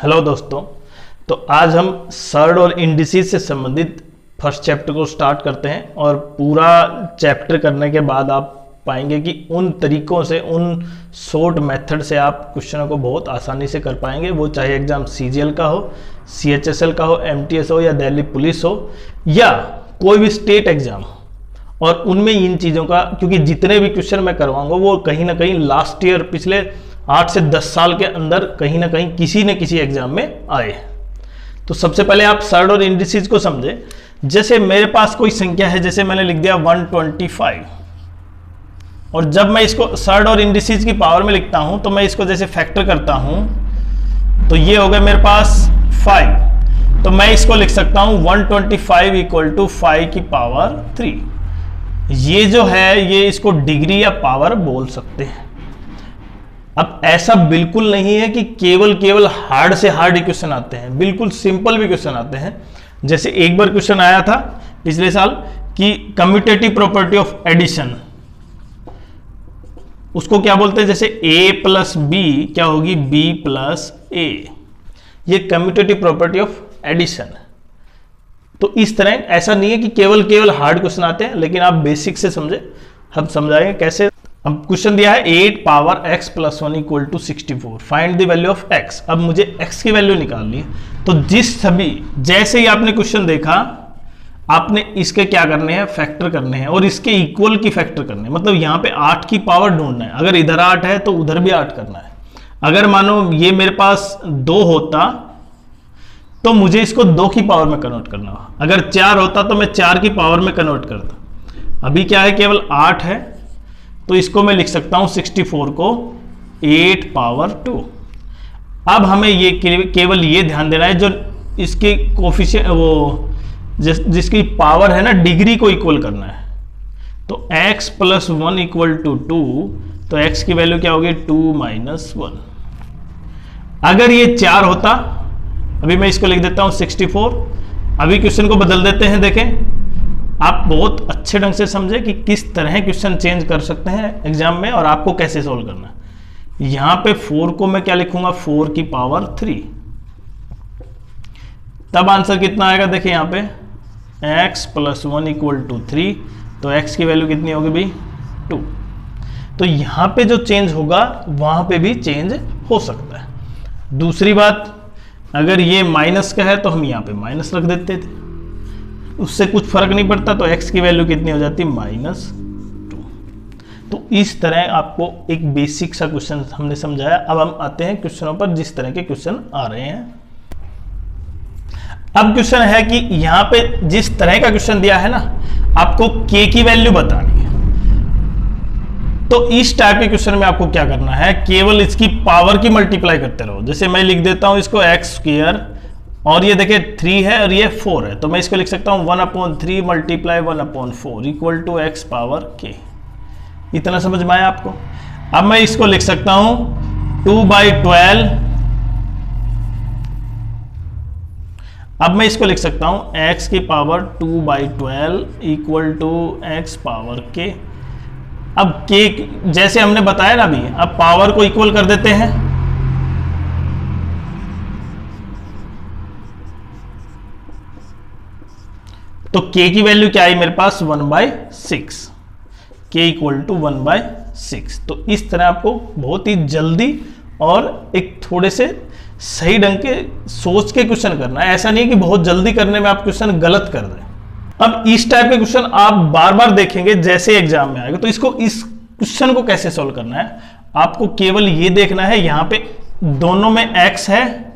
Hello दोस्तों, तो आज हम सर्ड और इंडिसेस से संबंधित फर्स्ट चैप्टर को स्टार्ट करते हैं और पूरा चैप्टर करने के बाद आप पाएंगे कि उन तरीकों से, उन शॉर्ट मेथड से आप क्वेश्चनों को बहुत आसानी से कर पाएंगे। वो चाहे एग्जाम सीजीएल का हो, सीएचएसएल का हो, एमटीएस हो या दिल्ली पुलिस हो या कोई भी स्टेट एग्जाम हो। और उनमें इन चीज़ों का, क्योंकि जितने भी क्वेश्चन मैं करवाऊंगा वो कहीं ना कहीं लास्ट ईयर, पिछले 8 से 10 साल के अंदर कहीं ना कहीं किसी न किसी एग्जाम में आए। तो सबसे पहले आप सर्ड और इंडिसेस को समझे। जैसे मेरे पास कोई संख्या है, जैसे मैंने लिख दिया 125, और जब मैं इसको सर्ड और इंडिसेस की पावर में लिखता हूं तो मैं इसको जैसे फैक्टर करता हूं तो ये हो गया मेरे पास 5। तो मैं इसको लिख सकता हूं 125 इक्वल टू 5 की पावर 3। ये जो है ये इसको डिग्री या पावर बोल सकते हैं। अब ऐसा बिल्कुल नहीं है कि केवल हार्ड से हार्ड क्वेश्चन आते हैं, बिल्कुल सिंपल भी क्वेश्चन आते हैं। जैसे एक बार क्वेश्चन आया था पिछले साल कि कम्यूटेटिव प्रॉपर्टी ऑफ एडिशन, उसको क्या बोलते हैं, जैसे a प्लस बी क्या होगी b प्लस a, ये कम्यूटेटिव प्रॉपर्टी ऑफ एडिशन। तो इस तरह ऐसा नहीं है कि केवल हार्ड क्वेश्चन आते हैं, लेकिन आप बेसिक से समझे, हम समझाएंगे कैसे। अब क्वेश्चन दिया है 8 power x plus 1 equal to 64, find the value of x। अब मुझे x की वैल्यू निकालनी है। तो जैसे ही आपने क्वेश्चन देखा, आपने इसके क्या करने हैं, फैक्टर करने हैं और इसके इक्वल की फैक्टर करने हैं। मतलब यहाँ पे 8 की पावर ढूंढना है। अगर इधर 8 है तो उधर भी 8 करना है। अगर मानो ये मेरे पास 2 होता तो मुझे इसको 2 की पावर में कन्वर्ट करना होगा। अगर 4 होता तो मैं 4 की पावर में कन्वर्ट करता। अभी क्या है, केवल 8 है, तो इसको मैं लिख सकता हूं 64 को 8 पावर 2। अब हमें ये केवल ये ध्यान देना है, जो इसके कोफिशिएंट, वो जिसकी पावर है ना, डिग्री को इक्वल करना है। तो x प्लस 1 इक्वल टू 2, तो x की वैल्यू क्या होगी 2 माइनस 1। अगर ये 4 होता, अभी मैं इसको लिख देता हूं 64। अभी क्वेश्चन को बदल देते हैं। देखें, आप बहुत अच्छे ढंग से समझे कि किस तरह क्वेश्चन चेंज कर सकते हैं एग्जाम में और आपको कैसे सोल्व करना है। यहां पे 4 को मैं क्या लिखूंगा, 4 की पावर 3। तब आंसर कितना आएगा, देखिए यहां पे x प्लस 1 इक्वल टू 3, तो x की वैल्यू कितनी होगी भाई 2। तो यहां पे जो चेंज होगा वहां पे भी चेंज हो सकता है। दूसरी बात, अगर ये माइनस का है तो हम यहां पे माइनस रख देते थे, उससे कुछ फर्क नहीं पड़ता। तो x की वैल्यू कितनी हो जाती, -2। तो इस तरह आपको एक बेसिक सा क्वेश्चन हमने समझाया। अब हम आते हैं क्वेश्चनों पर, जिस तरह के क्वेश्चन आ रहे हैं। अब क्वेश्चन है कि यहां पे जिस तरह का क्वेश्चन दिया है ना, आपको k की वैल्यू बतानी है। तो इस टाइप के क्वेश्चन में आपको क्या करना है, केवल इसकी पावर की मल्टीप्लाई करते रहो। जैसे मैं लिख देता हूं इसको x², और ये देखिए 3 है और ये 4 है, तो मैं इसको लिख सकता हूं 1/3 multiply 1/4 equal to x power k। इतना समझ में आया आपको। अब मैं इसको लिख सकता हूं 2/12। अब मैं इसको लिख सकता हूं x की power 2/12 equal to x power k। अब k जैसे हमने बताया ना अभी, अब पावर को इक्वल कर देते हैं। तो k की वैल्यू क्या आई मेरे पास 1/6, k इक्वल टू 1/6। तो इस तरह आपको बहुत ही जल्दी और एक थोड़े से सही ढंग के सोच के क्वेश्चन करना है। ऐसा नहीं है कि बहुत जल्दी करने में आप क्वेश्चन गलत कर दें। अब इस टाइप के क्वेश्चन आप बार बार देखेंगे जैसे एग्जाम में आएगा। तो इस क्वेश्चन को कैसे सोल्व करना है, आपको केवल ये देखना है। यहां पे दोनों में x है,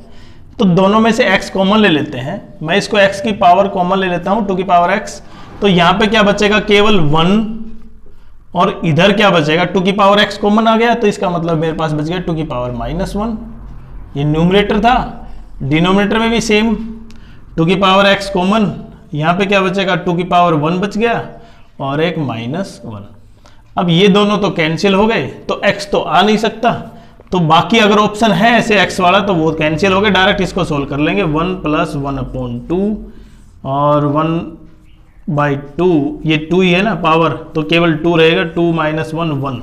तो दोनों में से x कॉमन ले लेते हैं। मैं इसको x की पावर कॉमन ले लेता हूं, 2 की पावर x। तो यहां पे क्या बचेगा, केवल 1, और इधर क्या बचेगा, 2 की पावर x कॉमन आ गया। तो इसका मतलब मेरे पास बच गया 2 की पावर -1। ये न्यूमरेटर था। डिनोमिनेटर में भी सेम 2 की पावर x कॉमन, यहां पे क्या बचेगा 2 की पावर 1 बच गया और एक -1। अब ये दोनों तो कैंसिल हो गए, तो x तो आ नहीं सकता। तो बाकी अगर ऑप्शन है ऐसे x वाला तो वो कैंसिल हो गए। डायरेक्ट इसको सोल्व कर लेंगे। 1 + 1/2 और 1/2, ये 2 ही है ना पावर, तो केवल 2 रहेगा। 2 - 1 1।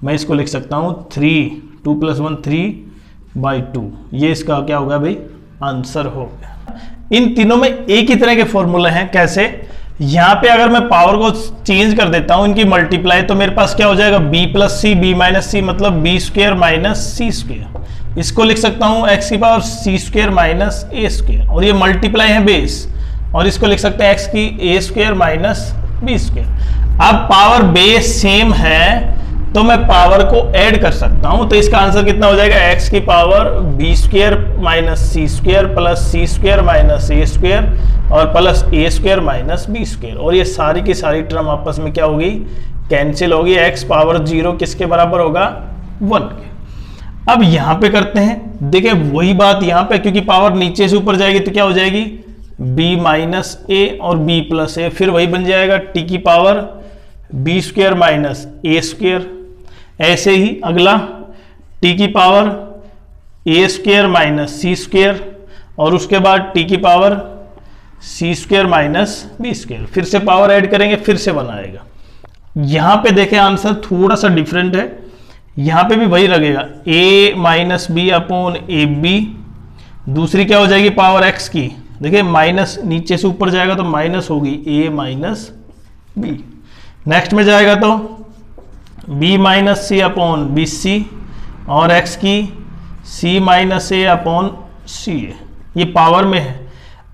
मैं इसको लिख सकता हूँ 3, 2 + 1 3, बाई 2। ये इसका क्या होगा भाई, आंसर हो गया। इन तीनों में एक ही तरह के फॉर्मूले हैं। कैसे, यहां पे अगर मैं पावर को चेंज कर देता हूं इनकी मल्टीप्लाई, तो मेरे पास क्या हो जाएगा, b plus c b minus c, मतलब b square minus c square. इसको लिख सकता हूं x की power c square minus a square, और ये मल्टीप्लाई है बेस, और इसको लिख सकते हैं x की ए स्क्वायर माइनस बी स्क्वायर। अब पावर बेस सेम है तो मैं पावर को ऐड कर सकता हूं, तो इसका आंसर कितना हो जाएगा, x की power B square minus c square plus C square minus a square और प्लस ए स्क्वायर माइनस बी स्क्वायर। और ये सारी की सारी टर्म आपस में क्या होगी, कैंसिल होगी। x पावर 0 किसके बराबर होगा, 1 के। अब यहां पे करते हैं, देखिए वही बात यहां पे, क्योंकि पावर नीचे से ऊपर जाएगी तो क्या हो जाएगी, b माइनस ए और b प्लस ए, फिर वही बन जाएगा t की power B square minus a square. ऐसे ही अगला t की पावर ए स्क्वायर माइनस सी स्क्वायर, और उसके बाद t की power c square minus B square. फिर से पावर ऐड करेंगे, फिर से बनाएगा। यहां पे देखें आंसर थोड़ा सा डिफरेंट है, यहां पे भी वही लगेगा, a minus B upon A B. दूसरी क्या हो जाएगी पावर x की, देखिए माइनस नीचे से ऊपर जाएगा तो माइनस होगी a माइनस बी। नेक्स्ट में जाएगा तो b माइनस सी अपॉन बी सी, और x की c माइनस ए अपॉन सी ए। ये पावर में है,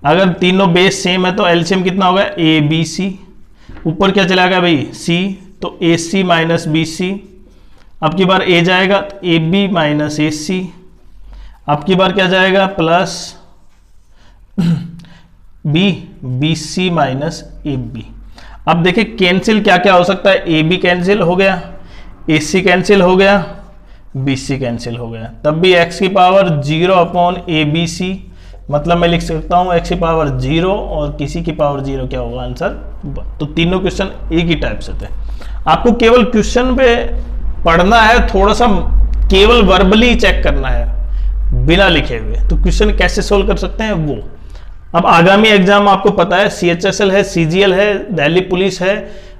अगर तीनों बेस सेम है तो एलसीएम कितना होगा, ए बी सी। ऊपर क्या चला गया भाई, c, तो ए सी माइनस बी सी। अब की बार a जाएगा तो ए बी माइनस ए सी। अब की बार क्या जाएगा, plus B C minus A B. अब देखिए कैंसिल क्या क्या हो सकता है, ए बी कैंसिल हो गया, ए सी कैंसिल हो गया, बी सी कैंसिल हो गया। तब भी x की power 0 upon A B C, मतलब मैं लिख सकता हूं x की पावर 0 और किसी की पावर 0 क्या होगा, आंसर 1। तो तीनों क्वेश्चन एक ही टाइप से थे। आपको केवल क्वेश्चन पे पढ़ना है, थोड़ा सा केवल वर्बली चेक करना है बिना लिखे हुए, तो क्वेश्चन कैसे सोल्व कर सकते हैं वो। अब आगामी एग्जाम आपको पता है CHSL है, CGL है, दिल्ली पुलिस है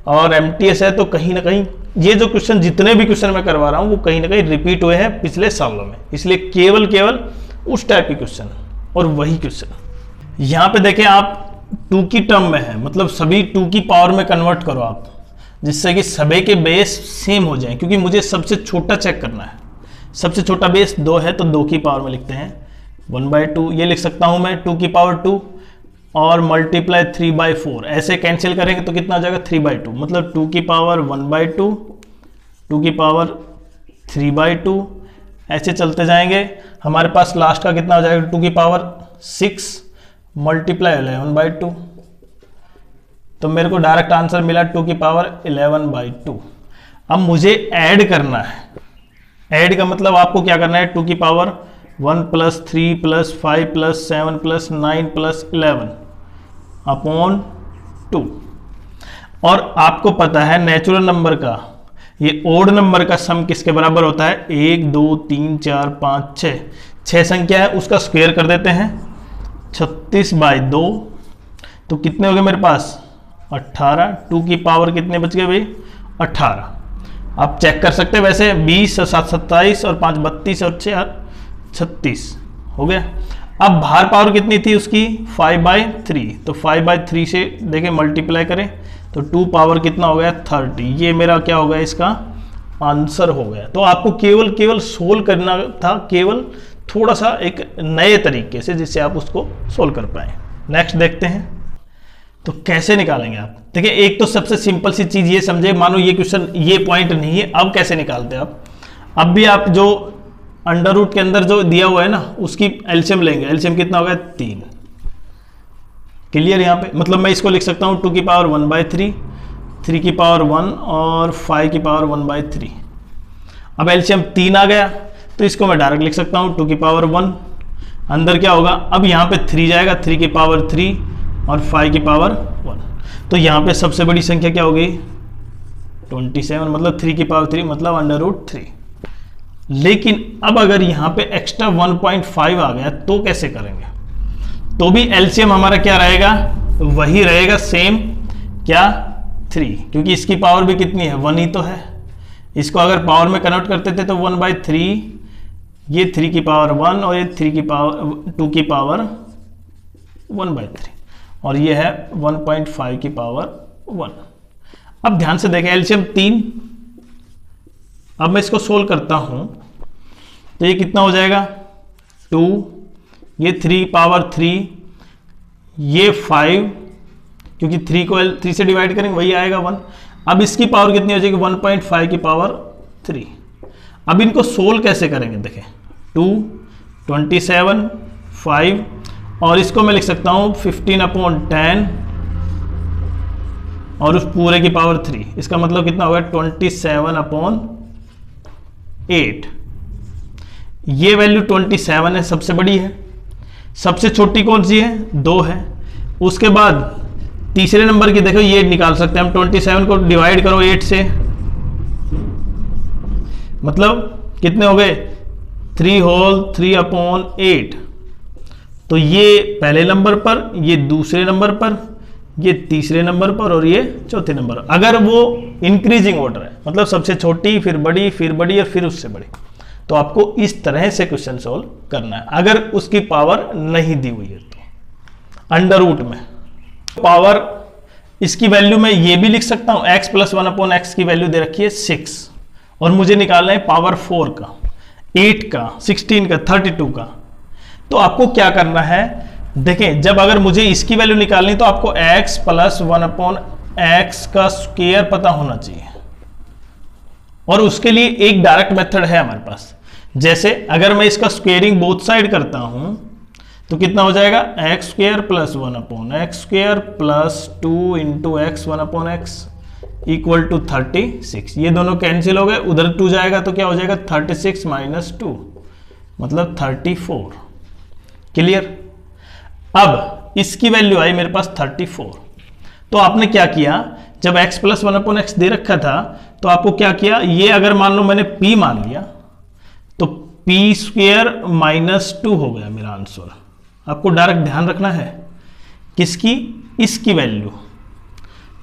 और MTS है, तो कहीं ना कहीं ये जो क्वेश्चन, जितने भी क्वेश्चन मैं करवा रहा हूं वो कहीं ना कहीं रिपीट हुए हैं पिछले सालों में, इसलिए केवल उस टाइप के क्वेश्चन और वही क्वेश्चन। यहां पे देखें आप 2 की टर्म में है, मतलब सभी 2 की पावर में कन्वर्ट करो आप, जिससे कि सभी के बेस सेम हो जाए, क्योंकि मुझे सबसे छोटा चेक करना है। सबसे छोटा बेस 2 है तो 2 की पावर में लिखते हैं 1/2। ये लिख सकता हूं मैं 2 की पावर 2 और मल्टीप्लाई 3/4। ऐसे कैंसिल करेंगे तो कितना आ जाएगा, 3/2, मतलब 2 की पावर 1/2, 2 की पावर 3/2। ऐसे चलते जाएंगे, हमारे पास लास्ट का कितना हो जाएगा, 2 की पावर 6 मल्टीप्लाई 11/2। तो मेरे को डायरेक्ट आंसर मिला 2 की पावर 11/2। अब मुझे ऐड करना है, ऐड का मतलब आपको क्या करना है, 2 की पावर 1 + 3 + 5 + 7 + 9 + 11 अपॉन 2। और आपको पता है नेचुरल नंबर का, ये ओड नंबर का सम किसके बराबर होता है, 1 2 3 4 5 6। 6 संख्या है, उसका स्क्वायर कर देते हैं, 36/2। तो कितने हो गए मेरे पास, 18। 2 की पावर कितने बच गए भाई, 18। आप चेक कर सकते हैं, वैसे 20 और 7 27 और 5 32 और 6 36 हो गया। अब बाहर पावर कितनी थी उसकी, 5/3, तो 5/3 से देखें मल्टीप्लाई करें तो 2 पावर कितना हो गया, 30। ये मेरा क्या हो गया, इसका आंसर हो गया। तो आपको केवल सोल्व करना था, केवल थोड़ा सा एक नए तरीके से, जिससे आप उसको सोल्व कर पाए। नेक्स्ट देखते हैं, तो कैसे निकालेंगे आप। देखिए एक तो सबसे सिंपल सी चीज ये समझे, मानो ये क्वेश्चन ये पॉइंट नहीं है, अब कैसे निकालते हैं आप। अब भी आप जो अंडर रूट के अंदर जो दिया हुआ है ना, उसकी एलसीएम लेंगे। एलसीएम कितना हो गया, 3। क्लियर यहाँ पे, मतलब मैं इसको लिख सकता हूँ 2 की पावर 1/3, 3 की पावर 1 और 5 की पावर 1/3। अब एलसीएम 3 आ गया, तो इसको मैं डायरेक्ट लिख सकता हूँ 2 की पावर 1। अंदर क्या होगा, अब यहाँ पे 3 जाएगा, 3 की पावर 3 और 5 की पावर 1। तो यहाँ पे सबसे बड़ी संख्या क्या हो गई, 27, मतलब 3 की पावर 3, मतलब √3। लेकिन अब अगर यहाँ पे एक्स्ट्रा 1.5 आ गया तो कैसे करेंगे, तो भी एलसीएम हमारा क्या रहेगा, वही रहेगा सेम, क्या 3, क्योंकि इसकी पावर भी कितनी है, 1 ही तो है। इसको अगर पावर में कन्वर्ट करते थे तो 1/3 ये 3 की पावर 1 और ये 3 की पावर 2 की पावर 1/3 और ये है 1.5 की पावर 1। अब ध्यान से देखें, एलसीएम 3। अब मैं इसको सोल्व करता हूं तो ये कितना हो जाएगा 2, ये 3 पावर 3, ये 5, क्योंकि 3 को 3 से डिवाइड करेंगे वही आएगा 1। अब इसकी पावर कितनी हो जाएगी 1.5 की पावर 3। अब इनको सोल्व कैसे करेंगे देखें, 2, 27, 5 और इसको मैं लिख सकता हूं 15/10 और उस पूरे की पावर 3। इसका मतलब कितना होगा 27/8। ये वैल्यू 27 है, सबसे बड़ी है। सबसे छोटी कौन सी है 2 है। उसके बाद तीसरे नंबर की देखो, ये निकाल सकते हैं हम, 27 को डिवाइड करो 8 से, मतलब कितने हो गए 3 होल 3/8। तो ये पहले नंबर पर, ये दूसरे नंबर पर, ये तीसरे नंबर पर और ये चौथे नंबर पर। अगर वो इंक्रीजिंग ऑर्डर है, मतलब सबसे छोटी फिर बड़ी और फिर उससे बड़ी, तो आपको इस तरह से क्वेश्चन सॉल्व करना है। अगर उसकी पावर नहीं दी हुई है तो अंडर रूट में पावर, इसकी वैल्यू मैं ये भी लिख सकता हूं, x + 1/x की वैल्यू दे रखी है 6 और मुझे निकालना है पावर 4 का, 8 का, 16 का, 32 का। तो आपको क्या करना है देखें, जब अगर मुझे इसकी वैल्यू निकालनी तो आपको x + 1/x का स्क्वायर पता होना चाहिए। और उसके लिए एक डायरेक्ट मेथड है हमारे पास। जैसे अगर मैं इसका स्क्वेयरिंग बोथ साइड करता हूं तो कितना हो जाएगा x² + 1/x² + 2 × x 1/x = 36। ये दोनों कैंसिल हो गए, उधर 2 जाएगा तो क्या हो जाएगा 36 - 2 मतलब 34। क्लियर। अब इसकी वैल्यू आई मेरे पास 34। तो आपने क्या किया, जब x + 1/x दे रखा था तो आपको क्या किया, ये अगर मान लो मैंने p मान लिया तो p² - 2 हो गया मेरा आंसर। आपको डायरेक्ट ध्यान रखना है किसकी, इसकी वैल्यू।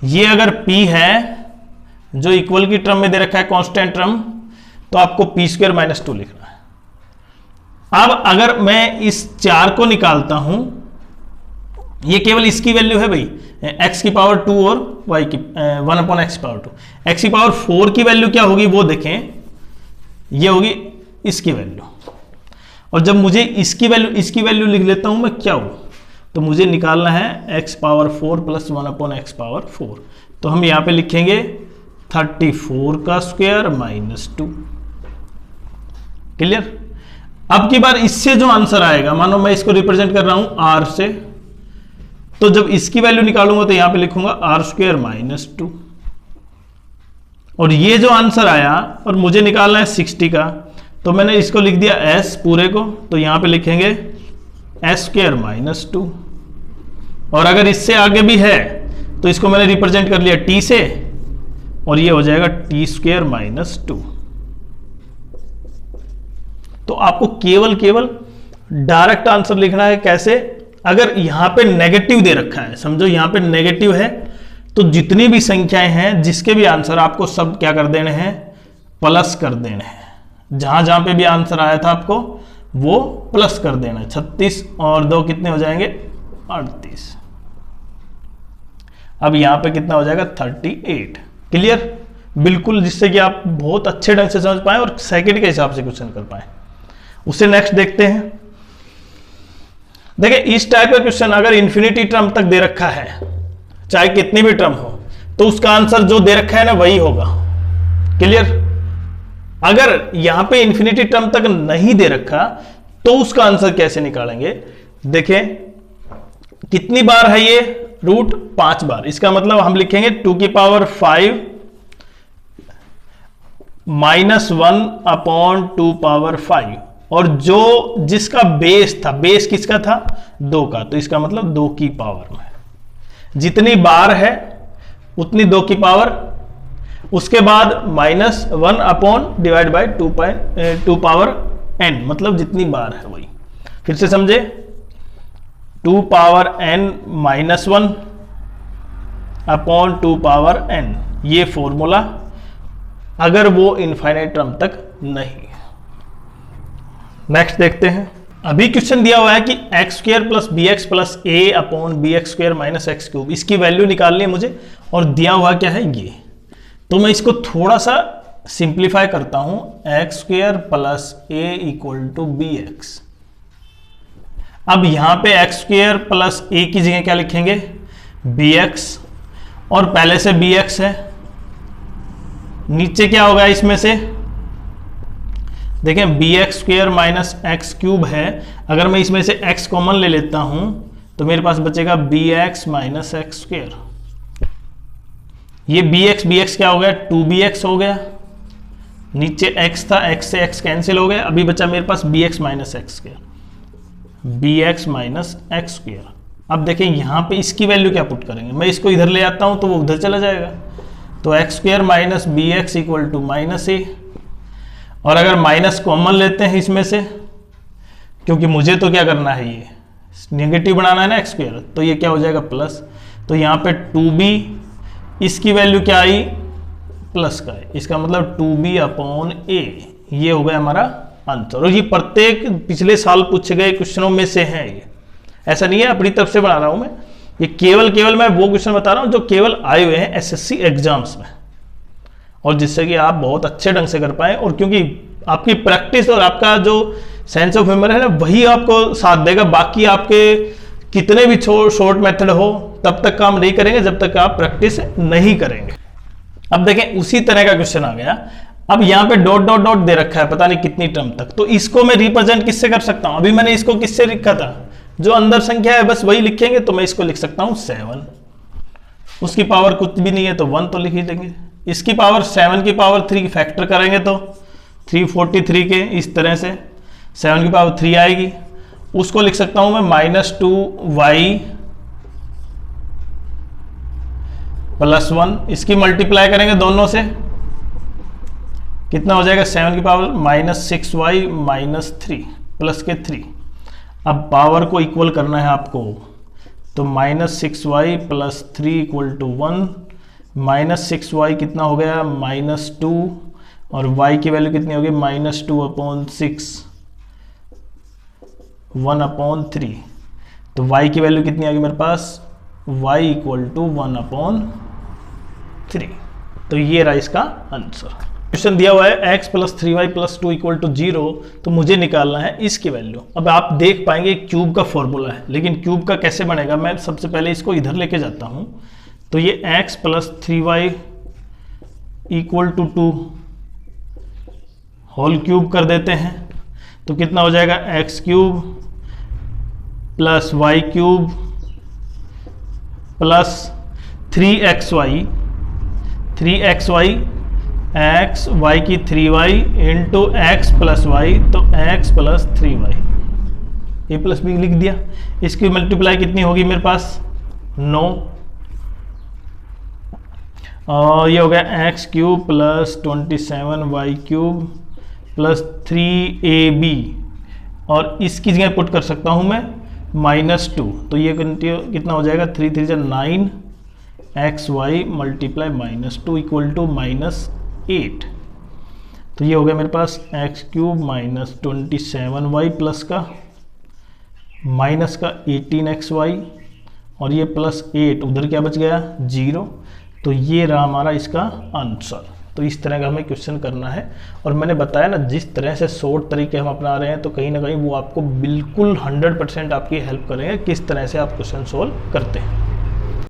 ये अगर p है जो इक्वल की टर्म में दे रखा है, कांस्टेंट टर्म, तो आपको p² - 2 लिखना है। अब अगर मैं इस 4 को निकालता हूं, ये केवल इसकी वैल्यू है भाई, x की पावर 2 और y की 1/x पावर 2। x की पावर 4 की वैल्यू क्या होगी वो देखें, ये होगी इसकी वैल्यू। और जब मुझे इसकी वैल्यू लिख लेता हूं मैं क्या हूं, तो मुझे निकालना है x पावर 4 + 1/x पावर 4। तो हम यहां पे लिखेंगे 34 का स्क्वायर - 2। क्लियर। अब की बार इससे जो आंसर आएगा, मानो मैं इसको रिप्रेजेंट कर रहा हूं r से, तो जब इसकी वैल्यू निकालूंगा तो यहां पे लिखूंगा r² - 2। और ये जो आंसर आया और मुझे निकालना है 60 का, तो मैंने इसको लिख दिया s पूरे को, तो यहां पे लिखेंगे s² - 2। और अगर इससे आगे भी है तो इसको मैंने रिप्रेजेंट कर लिया t से, और ये हो जाएगा t² - 2। तो आपको केवल डायरेक्ट आंसर लिखना है। कैसे, अगर यहां पे नेगेटिव दे रखा है, समझो यहां पे नेगेटिव है, तो जितनी भी संख्याएं हैं जिसके भी आंसर आपको सब क्या कर देने हैं, प्लस कर देने हैं। जहां जहां पे भी आंसर आया था आपको वो प्लस कर देना है। 36 और 2 कितने हो जाएंगे 38। अब यहां पे कितना हो जाएगा 38। क्लियर, बिल्कुल, जिससे कि आप बहुत अच्छे ढंग से समझ पाए और सेकंड के हिसाब से क्वेश्चन कर पाए। उससे नेक्स्ट देखते हैं। देखिए, इस टाइप का क्वेश्चन अगर इंफिनिटी टर्म तक दे रखा है, चाहे कितनी भी टर्म हो, तो उसका आंसर जो दे रखा है ना वही होगा। क्लियर। अगर यहां पे इंफिनिटी टर्म तक नहीं दे रखा तो उसका आंसर कैसे निकालेंगे। देखें कितनी बार है ये, रूट 5 बार। इसका मतलब हम लिखेंगे 2 की पावर 5 -1/2 पावर 5। और जो जिसका बेस था, बेस किसका था 2 का, तो इसका मतलब 2 की पावर में जितनी बार है उतनी 2 की पावर, उसके बाद -1/2 पावर n, मतलब जितनी बार है वही। फिर से समझे, 2 पावर n -1/2 पावर n, ये फॉर्मूला अगर वो इनफाइनाइट टर्म तक नहीं है। नेक्स्ट देखते हैं। अभी क्वेश्चन दिया हुआ है कि x square plus b x plus a upon b x square minus x cube, इसकी वैल्यू निकालनी है मुझे, और दिया हुआ क्या है ये। तो मैं इसको थोड़ा सा सिंप्लीफाई करता हूं, X square plus A equal to B X. अब यहां पे एक्स स्क्वायर प्लस ए की जगह क्या लिखेंगे, बी एक्स, और पहले से बी एक्स है, नीचे क्या होगा इसमें से, देखें B x square minus x cube है, अगर मैं इसमें से एक्स कॉमन ले लेता हूं तो मेरे पास बचेगा B x minus x square. ये बी एक्स क्या हो गया, 2bx हो गया, नीचे x था, x से x कैंसिल हो गया, अभी बचा मेरे पास b x minus x square, b x minus x square. अब देखें यहां पे इसकी वैल्यू क्या पुट करेंगे, मैं इसको इधर ले आता हूं तो वो उधर चला जाएगा, तो x square minus b x equal to minus a, और अगर माइनस कॉमन लेते हैं इसमें से, क्योंकि मुझे तो क्या करना है, ये नेगेटिव बनाना है ना एक्स स्क्वायर, तो ये क्या हो जाएगा प्लस, तो यहाँ पे 2b, इसकी वैल्यू क्या आई, प्लस का है, इसका मतलब 2b अपॉन ए, ये हो गया हमारा आंसर। और ये प्रत्येक पिछले साल पूछे गए क्वेश्चनों में से है, ये ऐसा नहीं है अपनी तरफ से बना रहा हूं मैं, ये केवल मैं वो क्वेश्चन बता रहा हूं जो केवल आए हुए हैं एसएससी एग्जाम्स में, और जिससे कि आप बहुत अच्छे ढंग से कर पाए, और क्योंकि आपकी प्रैक्टिस और आपका जो सेंस ऑफ ह्यूमर है ना, वही आपको साथ देगा, बाकी आपके कितने भी शॉर्ट मेथड हो तब तक काम नहीं करेंगे जब तक आप प्रैक्टिस नहीं करेंगे। अब देखें उसी तरह का क्वेश्चन आ गया, अब यहाँ पे डॉट डॉट डॉट दे रखा है पता नहीं कितनी टर्म तक, तो इसको मैं रिप्रेजेंट किससे कर सकता हूं, अभी मैंने इसको किससे लिखा था, जो अंदर संख्या है बस वही लिखेंगे, तो मैं इसको लिख सकता हूं 7, उसकी पावर कुछ भी नहीं है तो 1 तो लिख ही देंगे, इसकी पावर 7 की पावर 3 फैक्टर करेंगे तो 343 के, इस तरह से 7 की पावर 3 आएगी, उसको लिख सकता हूं मैं -2y प्लस 1, इसकी मल्टीप्लाई करेंगे दोनों से, कितना हो जाएगा 7 की पावर -6y माइनस 3 प्लस के 3। अब पावर को इक्वल करना है आपको, तो -6y plus 3 equal to 1, -6y कितना हो गया -2, और y की वैल्यू कितनी होगी -2/6, 1/3, तो y की वैल्यू कितनी आ गई मेरे पास, y इक्वल टू 1/3। तो ये रहा इसका आंसर। क्वेश्चन दिया हुआ है x plus 3y plus 2 equal to 0, तो मुझे निकालना है इसकी वैल्यू। अब आप देख पाएंगे क्यूब का फॉर्मूला है, लेकिन क्यूब का कैसे बनेगा, मैं सबसे पहले इसको इधर लेके जाता हूं, तो ये x plus 3y equal to 2 whole cube कर देते हैं, तो कितना हो जाएगा x cube plus y cube plus 3xy x y की 3y into X plus Y, तो x plus 3y, A plus B लिख दिया, इसकी मल्टीप्लाई कितनी होगी मेरे पास 9, और ये हो गया x cube plus 27y cube plus 3ab, और इसकी जगह पुट कर सकता हूं मैं -2, तो ये कितना हो जाएगा 3 3 9 xy मल्टीप्लाई -2 इक्वल टू -8, तो ये हो गया मेरे पास x cube minus 27y plus का माइनस का 18xy, और ये प्लस 8, उधर क्या बच गया 0, तो ये रहा हमारा इसका आंसर। तो इस तरह का हमें क्वेश्चन करना है, और मैंने बताया ना जिस तरह से शॉर्ट तरीके हम अपना रहे हैं, तो कहीं ना कहीं वो आपको बिल्कुल 100% आपकी हेल्प करेंगे किस तरह से आप क्वेश्चन सोल्व करते हैं।